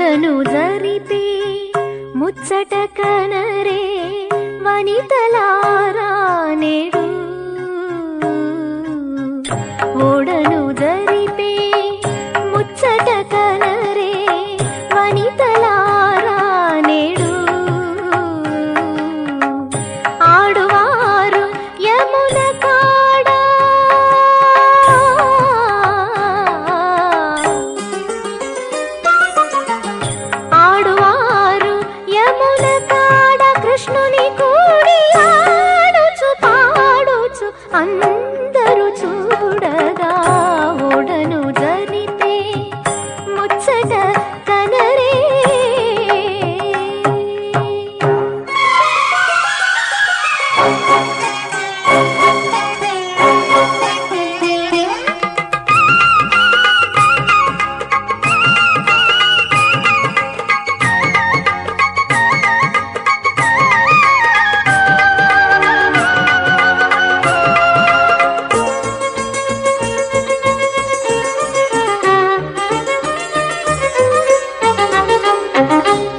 ఓడను జరిపే ముచ్చట కనరే వనితలారా నేడు ఓడను జరిపే ముచ్చట కనరే వనితలారా నేడు ఆడువారు యమున కాడ ఆడువారు యమున కాడ కృష్ణుని కూడి ఆడుచు పాడుచు అందరూ చూడగా ఓడను జరిపే ముచ్చట కనరే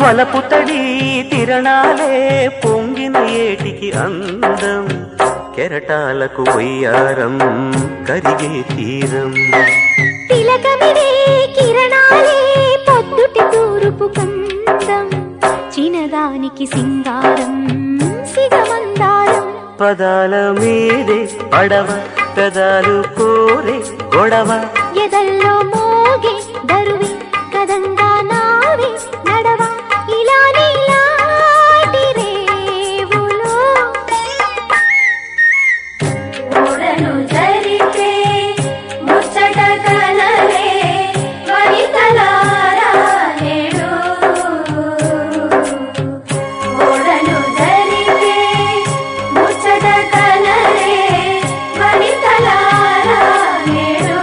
వలపు తడి తిరణాలే పొంగిన ఏటికి అందం కెరటాలకు వయ్యారం కరిగే తీరం తిలకమిడే కిరణాలే పొద్దుటి తూరుపు కందం చినదానికి సింగారం సిగమందారం పదాల మీదే పడవ పెదాలు కోరే గొడవ ఎదల్లో మోగే దరువి కదంగా నావి నడవ ఇలా నీలాటి రేవులో ఓడను జరిపే ముచ్చట కనరే వనితలారా నేడు ఓడను జరిపే ముచ్చట కనరే వనితలారా నేడు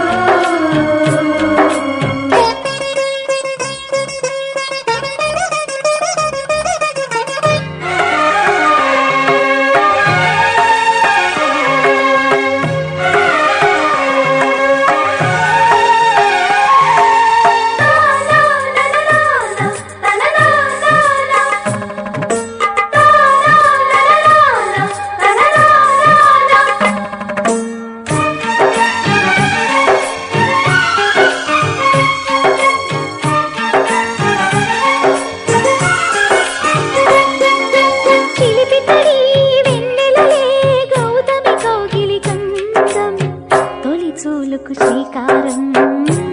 శ్రీకారం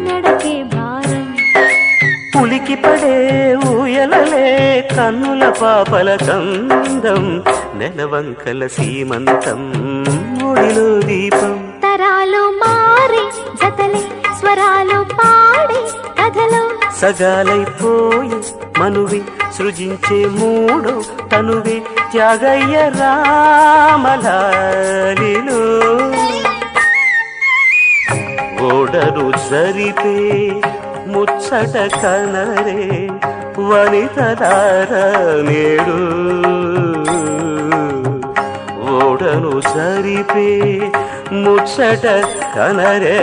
నడకే భారం పులికి పడే ఊయలలే కన్నుల పాపల కందం నెలవంకల సీమంతం ఒడిలో దీపం తరాలు మారే జతలే స్వరాలు పాడే కథలో సగాలైపోయి మనువి సృజించే మూడో తనువే త్యాగయ్య రామలాలిలో ఓడను జరిపే ముచ్చట కనరే వనితలారా నేడు ఓడను జరిపే ముచ్చట కనరే